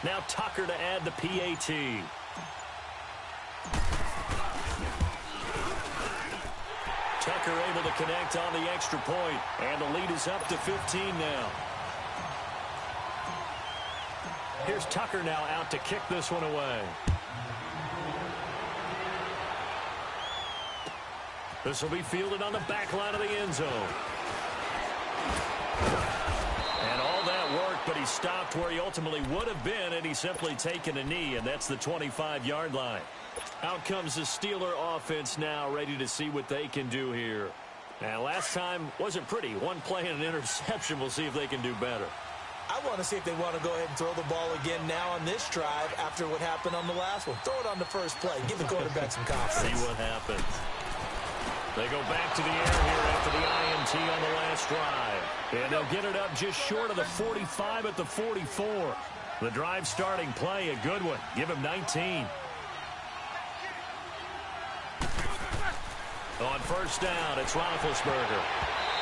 Now Tucker to add the PAT. Tucker able to connect on the extra point, and the lead is up to 15 now. Here's Tucker now out to kick this one away. This will be fielded on the back line of the end zone. And all that worked, but he stopped where he ultimately would have been, and he's simply taken a knee, and that's the 25-yard line. Out comes the Steeler offense now, ready to see what they can do here. And last time wasn't pretty. One play and an interception. We'll see if they can do better. I want to see if they want to go ahead and throw the ball again now on this drive after what happened on the last one. Throw it on the first play. Give the quarterback some confidence. See what happens. They go back to the air here after the INT on the last drive. And they'll get it up just short of the 45 at the 44. The drive starting play, a good one. Give him 19. On first down, it's Roethlisberger.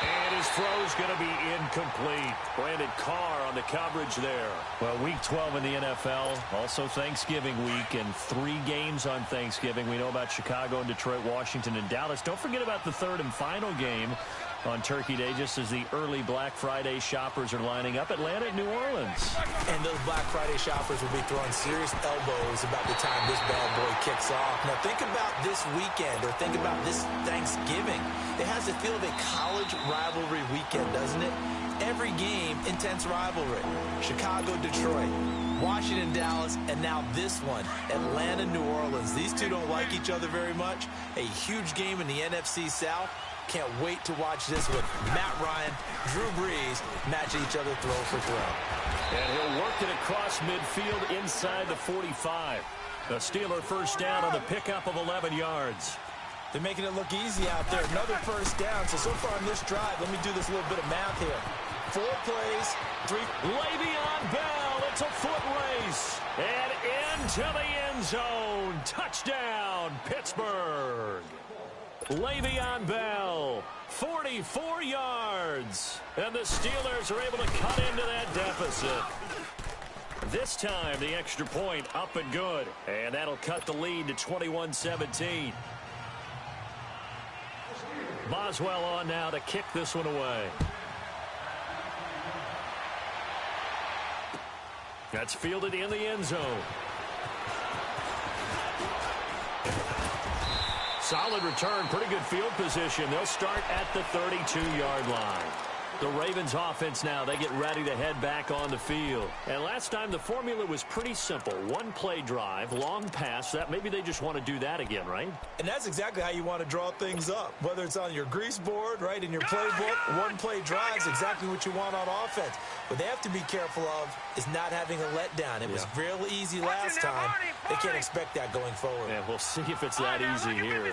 And his throw's going to be incomplete. Brandon Carr on the coverage there. Well, Week 12 in the NFL, also Thanksgiving week, and 3 games on Thanksgiving. We know about Chicago and Detroit, Washington, and Dallas. Don't forget about the third and final game on Turkey Day, just as the early Black Friday shoppers are lining up. Atlanta and New Orleans. And those Black Friday shoppers will be throwing serious elbows about the time this bad boy kicks off. Now think about this weekend, or think about this Thanksgiving. It has the feel of a college rivalry weekend, doesn't it? Every game, intense rivalry. Chicago, Detroit, Washington, Dallas, and now this one, Atlanta, New Orleans. These two don't like each other very much. A huge game in the NFC South. Can't wait to watch this with Matt Ryan, Drew Brees match each other throw for throw. And he'll work it across midfield inside the 45. The Steeler first down on the pickup of 11 yards. They're making it look easy out there. Another first down. So far on this drive, let me do this little bit of math here. 4 plays, 3. Le'Veon Bell, it's a foot race. And into the end zone. Touchdown, Pittsburgh. Le'Veon Bell, 44 yards. And the Steelers are able to cut into that deficit. This time, the extra point up and good. And that'll cut the lead to 21-17. Boswell on now to kick this one away. That's fielded in the end zone. Solid return, pretty good field position. They'll start at the 32-yard line. The Ravens offense now, they get ready to head back on the field. And last time the formula was pretty simple. 1 play drive, long pass. That maybe they just want to do that again, right? And that's exactly how you want to draw things up. Whether it's on your grease board, right, in your playbook, 1 play drive is exactly what you want on offense. What they have to be careful of is not having a letdown. It was real easy last time. They can't expect that going forward. Yeah, we'll see if it's that easy here.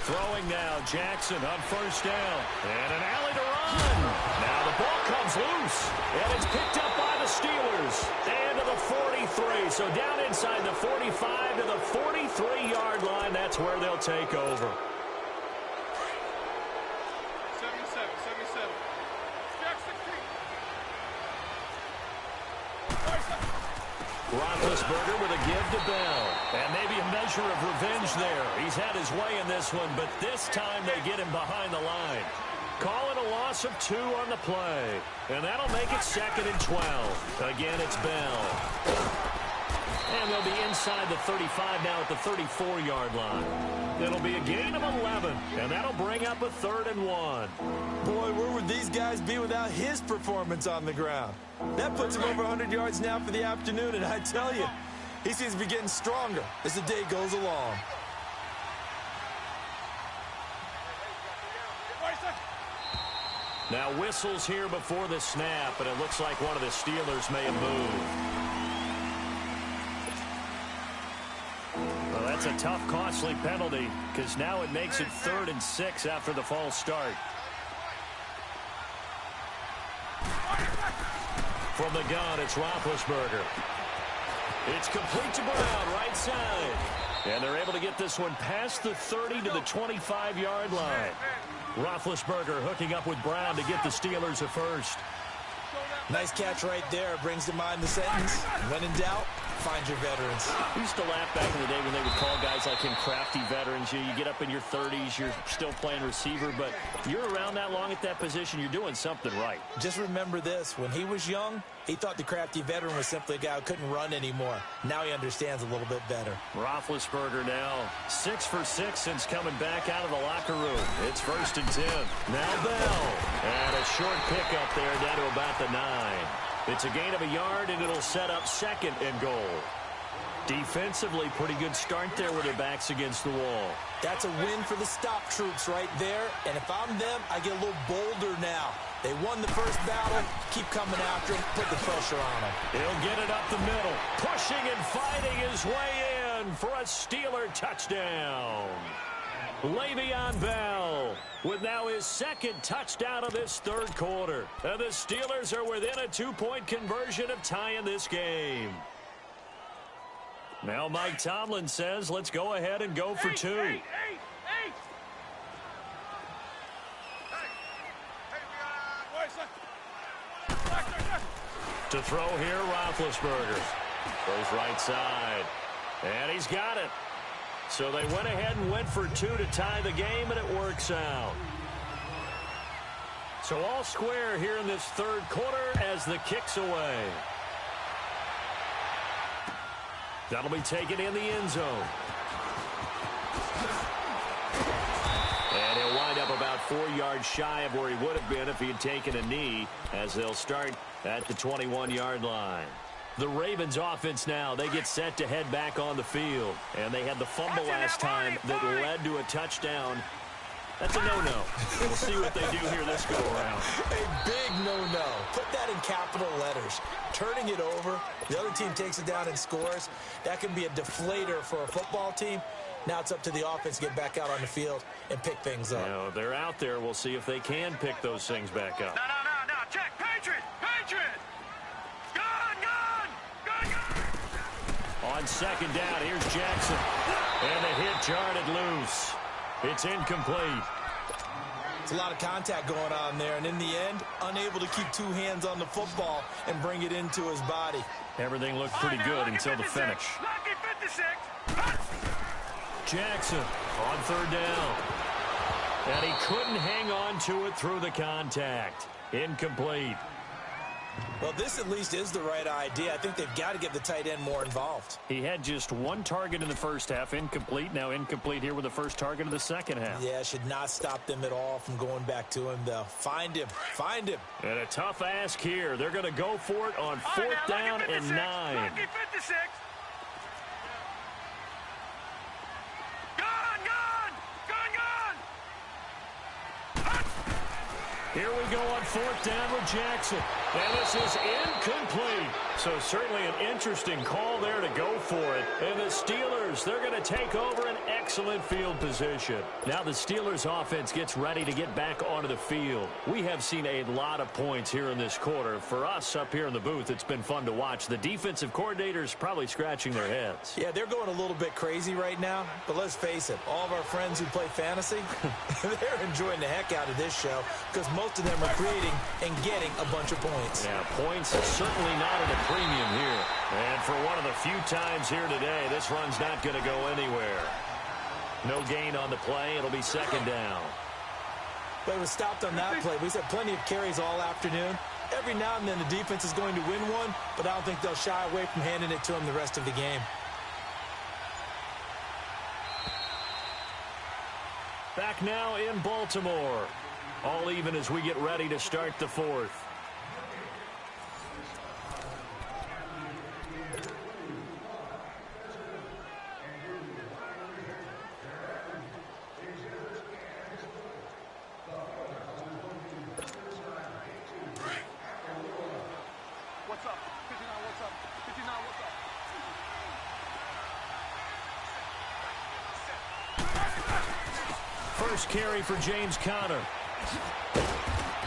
Throwing now, Jackson on first down. And an alley to run. Now the ball comes loose. And it's picked up by the Steelers. And to the 43. So down inside the 45 to the 43-yard line. That's where they'll take over. 77. Roethlisberger with a give to Bell. And maybe a measure of revenge there. He's had his way in this one, but this time they get him behind the line. Call it a loss of 2 on the play. And that'll make it 2nd and 12. Again, it's Bell. And they'll be inside the 35 now at the 34-yard line. It'll be a gain of 11, and that'll bring up a 3rd and 1. Boy, where would these guys be without his performance on the ground? That puts him over 100 yards now for the afternoon, and I tell you, he seems to be getting stronger as the day goes along. Now whistles here before the snap, and it looks like one of the Steelers may have moved. Well, that's a tough, costly penalty, because now it makes it 3rd and 6 after the false start. From the gun, it's Roethlisberger. It's complete to Brown, right side. And they're able to get this one past the 30 to the 25-yard line. Roethlisberger hooking up with Brown to get the Steelers a first. Nice catch right there. Brings to mind the sentence, when in doubt, find your veterans. We used to laugh back in the day when they would call guys like him crafty veterans. You get up in your 30s, you're still playing receiver, but you're around that long at that position, you're doing something right. Just remember this. When he was young, he thought the crafty veteran was simply a guy who couldn't run anymore. Now he understands a little bit better. Roethlisberger now 6 for 6 since coming back out of the locker room. It's 1st and 10. Now Bell. And a short pickup there down to about the 9. It's a gain of a yard, and it'll set up 2nd and goal. Defensively, pretty good start there with their backs against the wall. That's a win for the stop troops right there. And if I'm them, I get a little bolder now. They won the first battle. Keep coming after him. Put the pressure on him. He'll get it up the middle. Pushing and fighting his way in for a Steeler touchdown. Le'Veon Bell with now his 2nd touchdown of this 3rd quarter. And the Steelers are within a 2-point conversion of tying this game. Now Mike Tomlin says, let's go ahead and go for 2. To throw here, Roethlisberger. Goes right side. And he's got it. So they went ahead and went for 2 to tie the game, and it works out. So all square here in this 3rd quarter as the kick's away. That'll be taken in the end zone. And he'll wind up about 4 yards shy of where he would have been if he had taken a knee, as they'll start at the 21-yard line. The Ravens offense now, they get set to head back on the field. And they had the fumble last time that led to a touchdown. That's a no-no. We'll see what they do here this go-around. A big no-no. Put that in capital letters. Turning it over, the other team takes it down and scores. That can be a deflator for a football team. Now it's up to the offense to get back out on the field and pick things up. Now, they're out there. We'll see if they can pick those things back up. No. Check. Patriot. On 2nd down, here's Jackson. And the hit jarred it loose. It's incomplete. It's a lot of contact going on there, and in the end, unable to keep 2 hands on the football and bring it into his body. Everything looked pretty good until the finish. Jackson on 3rd down. And he couldn't hang on to it through the contact. Incomplete. Well, this at least is the right idea. I think they've got to get the tight end more involved. He had just 1 target in the first half, incomplete. Now incomplete here with the first target of the second half. Yeah, should not stop them at all from going back to him, though. Find him. And a tough ask here. They're going to go for it on 4th down and 9. Here we go on 4th down with Jackson. And this is incomplete. So certainly an interesting call there to go for it. And the Steelers, they're going to take over an excellent field position. Now the Steelers offense gets ready to get back onto the field. We have seen a lot of points here in this quarter. For us up here in the booth, it's been fun to watch. The defensive coordinators probably scratching their heads. Yeah, they're going a little bit crazy right now. But let's face it, all of our friends who play fantasy, they're enjoying the heck out of this show because most of them are creating and getting a bunch of points. Yeah, points certainly not at a premium here. And for one of the few times here today, this run's not going to go anywhere. No gain on the play. It'll be 2nd down. But it was stopped on that play. We've had plenty of carries all afternoon. Every now and then the defense is going to win one, but I don't think they'll shy away from handing it to them the rest of the game. Back now in Baltimore. All even as we get ready to start the 4th. What's up? 59, what's up? 59, what's up? First carry for James Conner.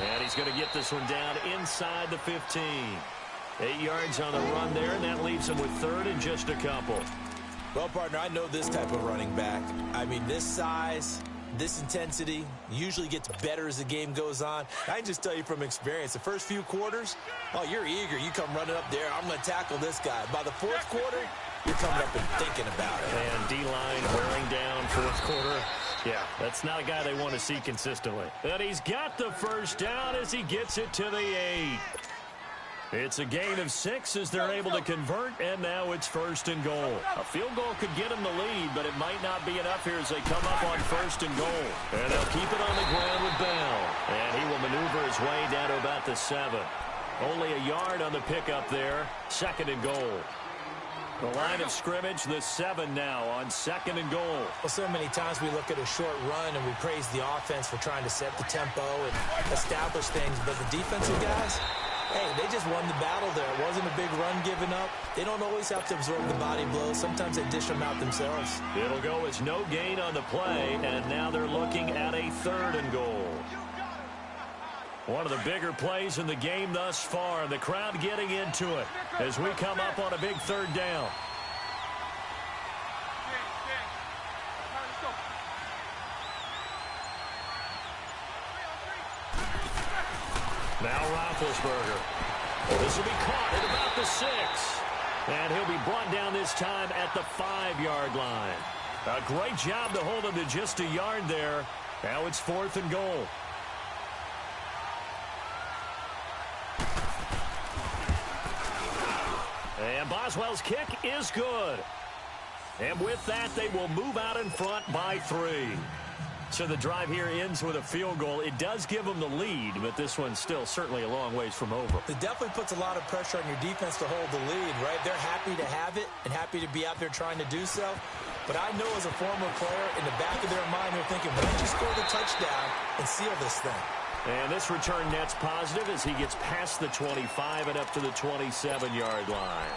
And he's going to get this one down inside the 15. 8 yards on the run there, and that leaves him with 3rd and just a couple. Well, partner, I know this type of running back. I mean, this size, This intensity usually gets better as the game goes on. I can just tell you from experience, the first few quarters, oh, you're eager. You come running up there, I'm going to tackle this guy. By the fourth quarter, you're coming up and thinking about it. And D-line wearing down fourth quarter. Yeah, that's not a guy they want to see consistently. But he's got the first down as he gets it to the 8. It's a gain of 6 as they're able to convert, and now it's 1st and goal. A field goal could get them the lead, but it might not be enough here as they come up on 1st and goal. And they'll keep it on the ground with Bell. And he will maneuver his way down to about the 7. Only a yard on the pickup there. 2nd and goal. The line of scrimmage, the 7 now on 2nd and goal. Well, so many times we look at a short run and we praise the offense for trying to set the tempo and establish things, but the defensive guys, hey, they just won the battle there. It wasn't a big run given up. They don't always have to absorb the body blows. Sometimes they dish them out themselves. It'll go as no gain on the play, and now they're looking at a 3rd and goal. One of the bigger plays in the game thus far. The crowd getting into it as we come up on a big 3rd down. Now Roethlisberger. This will be caught at about the 6. And he'll be brought down this time at the 5-yard line. A great job to hold him to just a yard there. Now it's 4th and goal. And Boswell's kick is good. And with that, they will move out in front by 3. So the drive here ends with a field goal. It does give them the lead, but this one's still certainly a long ways from over. It definitely puts a lot of pressure on your defense to hold the lead, right? They're happy to have it and happy to be out there trying to do so. But I know as a former player, in the back of their mind, they're thinking, why don't you score the touchdown and seal this thing? And this return net's positive as he gets past the 25 and up to the 27-yard line.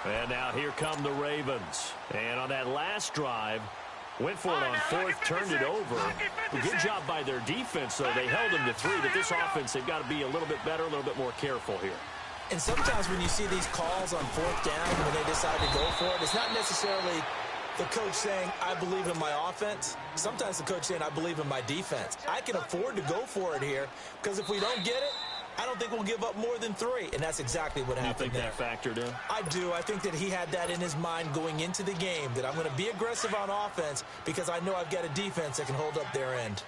And now here come the Ravens. And on that last drive, went for it on 4th, turned it over. A good job by their defense, though. They held them to 3, but this offense, they've got to be a little bit better, a little bit more careful here. And sometimes when you see these calls on 4th down, when they decide to go for it, it's not necessarily the coach saying, I believe in my offense. Sometimes the coach saying, I believe in my defense. I can afford to go for it here because if we don't get it, I don't think we'll give up more than 3, and that's exactly what happened there. You think that factored in? I do. I think that he had that in his mind going into the game, that I'm going to be aggressive on offense because I know I've got a defense that can hold up their end.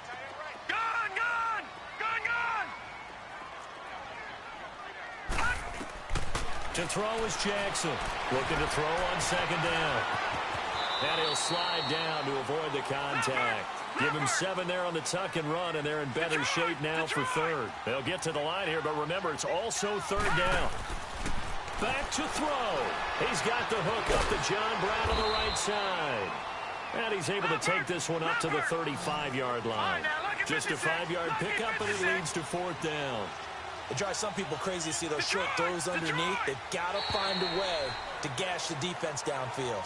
To throw is Jackson. Looking to throw on 2nd down. And he'll slide down to avoid the contact. Give him 7 there on the tuck and run, and they're in better shape now for 3rd. They'll get to the line here, but remember, it's also 3rd down. Back to throw. He's got the hook up to John Brown on the right side. And he's able to take this one up to the 35-yard line. Just a 5-yard pickup, and it leads to 4th down. It drives some people crazy to see those short throws underneath. They've got to find a way to gash the defense downfield.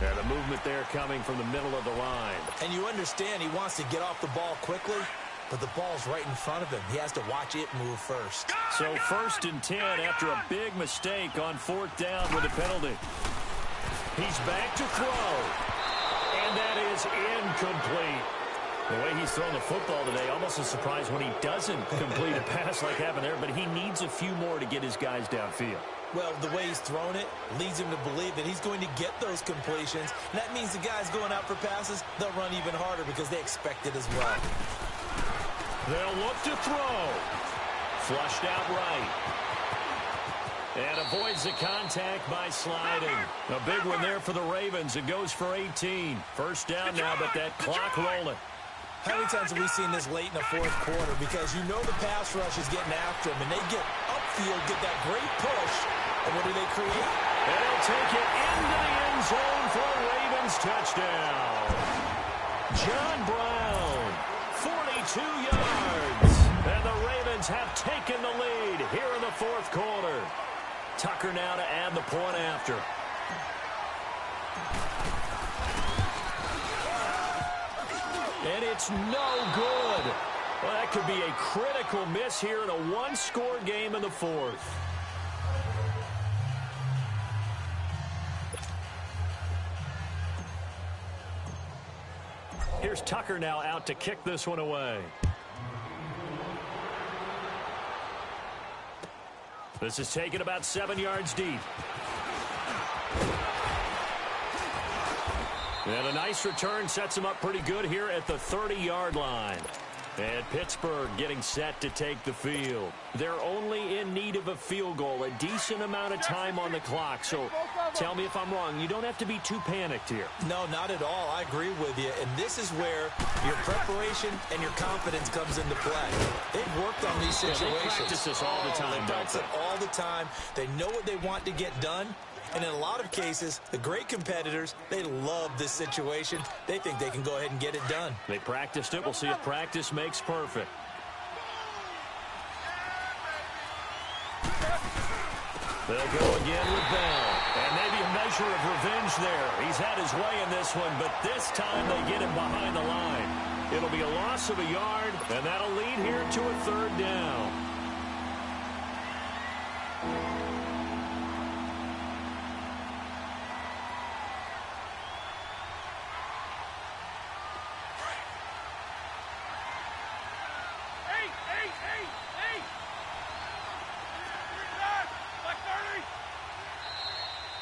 Yeah, the movement there coming from the middle of the line. And you understand he wants to get off the ball quickly, but the ball's right in front of him. He has to watch it move first. So 1st and 10 after a big mistake on 4th down with a penalty. He's back to throw. And that is incomplete. The way he's thrown the football today, almost a surprise when he doesn't complete a pass like happened there, but he needs a few more to get his guys downfield. Well, the way he's thrown it leads him to believe that he's going to get those completions. And that means the guys going out for passes, they'll run even harder because they expect it as well. They'll look to throw. Flushed out right. And avoids the contact by sliding. A big one there for the Ravens. It goes for 18. 1st down now, but that clock rolling. How many times have we seen this late in the 4th quarter? Because you know the pass rush is getting after him, and they get upfield, get that great push, and what do they create? And they'll take it into the end zone for a Ravens touchdown. John Brown, 42 yards. And the Ravens have taken the lead here in the 4th quarter. Tucker now to add the point after. And it's no good. Well, that could be a critical miss here in a one-score game in the 4th. Here's Tucker now out to kick this one away. This is taken about 7 yards deep. And a nice return sets him up pretty good here at the 30-yard line. And Pittsburgh getting set to take the field. They're only in need of a field goal, a decent amount of time on the clock. So tell me if I'm wrong. You don't have to be too panicked here. No, not at all. I agree with you. And this is where your preparation and your confidence comes into play. They've worked on these situations. They practice this all the time, they practice it all the time. They know what they want to get done. And in a lot of cases, the great competitors, they love this situation. They think they can go ahead and get it done. They practiced it. We'll see if practice makes perfect. They'll go again with Bell. And maybe a measure of revenge there. He's had his way in this one, but this time they get him behind the line. It'll be a loss of a yard, and that'll lead here to a 3rd down.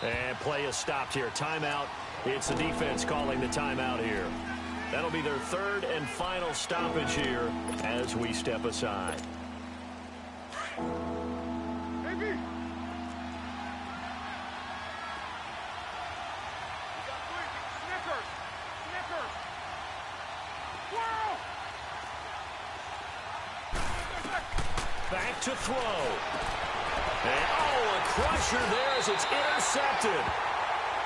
And play is stopped here. Timeout. It's the defense calling the timeout here. That'll be their 3rd and final stoppage here as we step aside. Baby. Snickers. Squirrel. Back to throw. And, a crusher there as it's intercepted.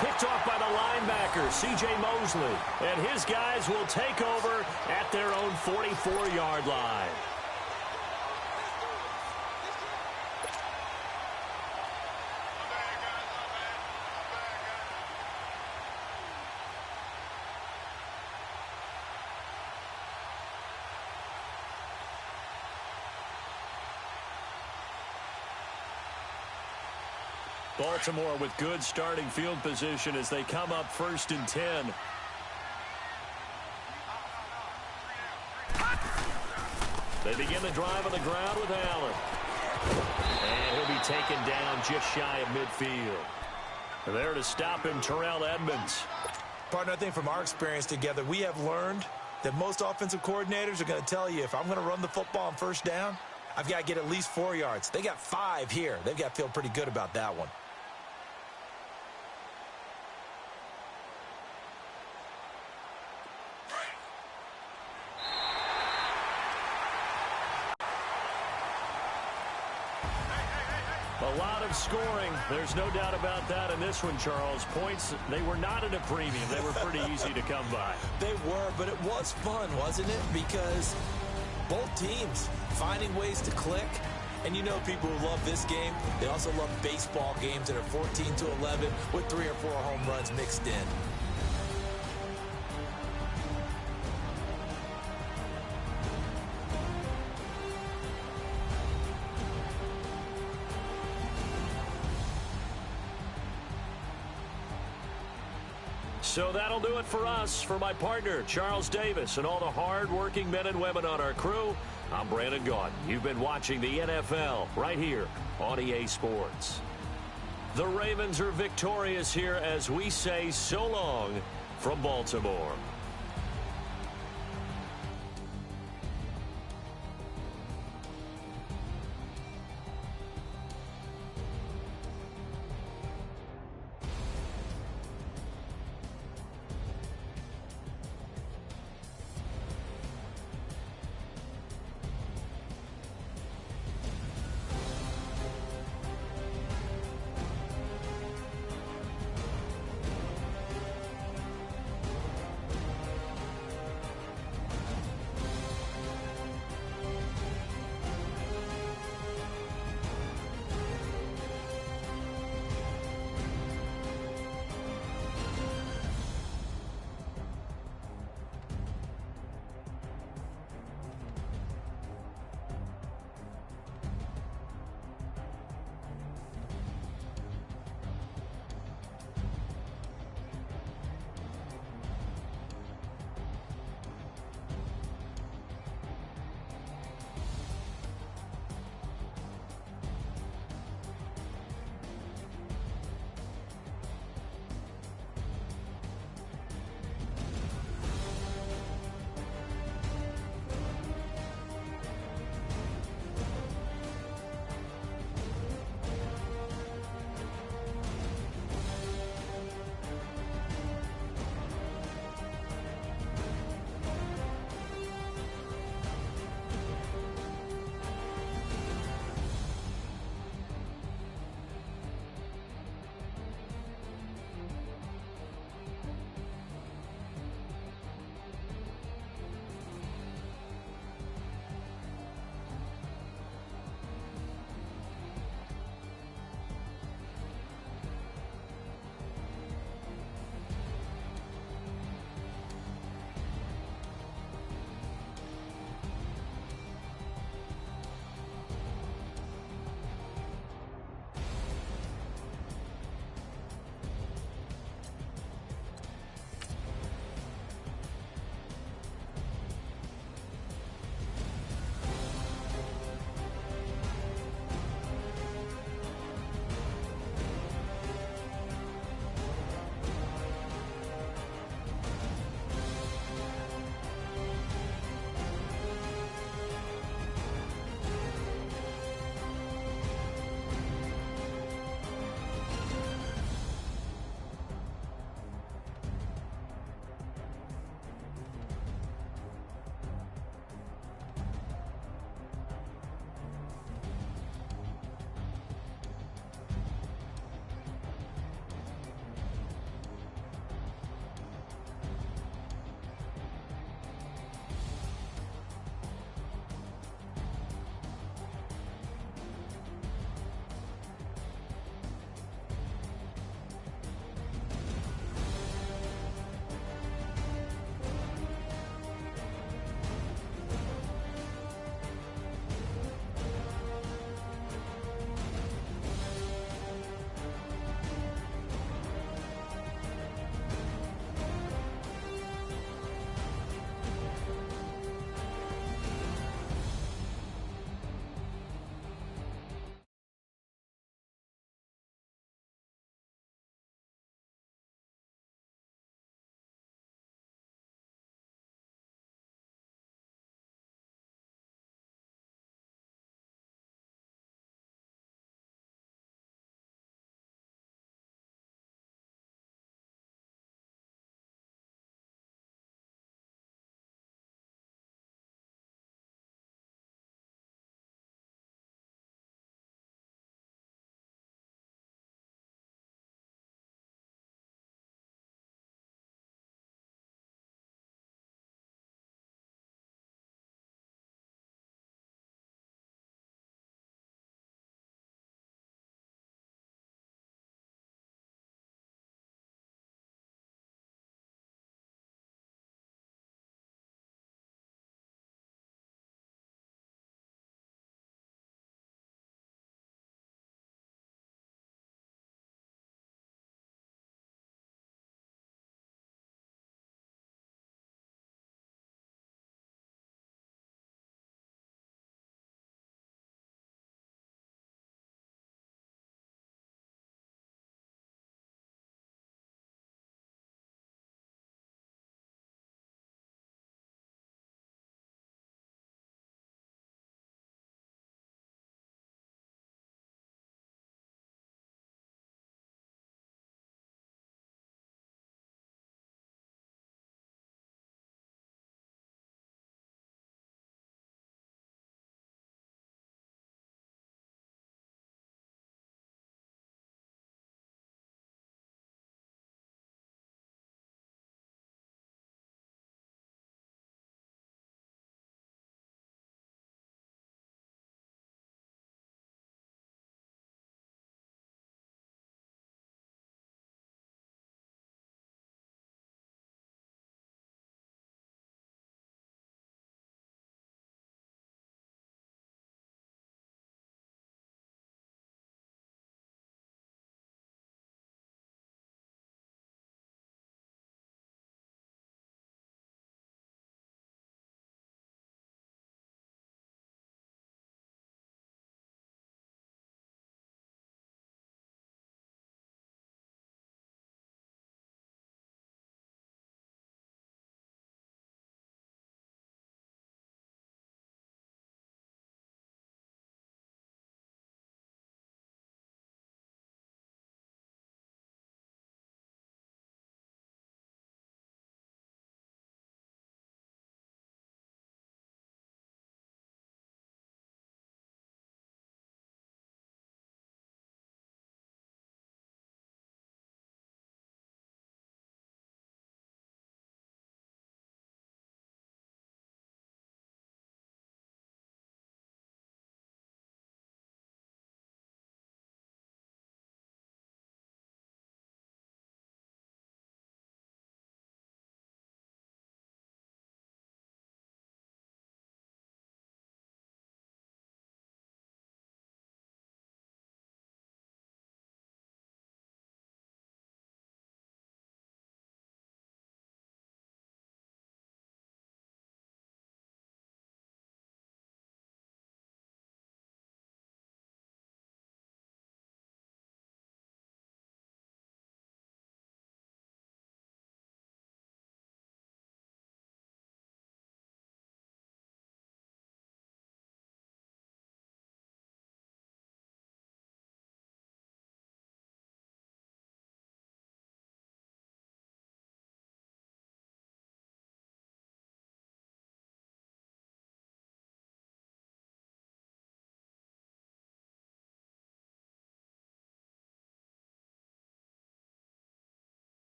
Picked off by the linebacker, C.J. Mosley. And his guys will take over at their own 44-yard line. Baltimore with good starting field position as they come up 1st and 10. They begin the drive on the ground with Allen. And he'll be taken down just shy of midfield. And there to stop him, Terrell Edmonds. Partner, I think from our experience together, we have learned that most offensive coordinators are going to tell you, if I'm going to run the football on 1st down, I've got to get at least 4 yards. They got 5 here. They've got to feel pretty good about that one. A lot of scoring. There's no doubt about that in this one, Charles. Points, they were not at a premium. They were pretty easy to come by. They were, but it was fun, wasn't it? Because both teams finding ways to click. And you know people who love this game, they also love baseball games that are 14-11 with 3 or 4 home runs mixed in. So that'll do it for us. For my partner, Charles Davis, and all the hard-working men and women on our crew, I'm Brandon Gaudin. You've been watching the NFL right here on EA Sports. The Ravens are victorious here as we say so long from Baltimore.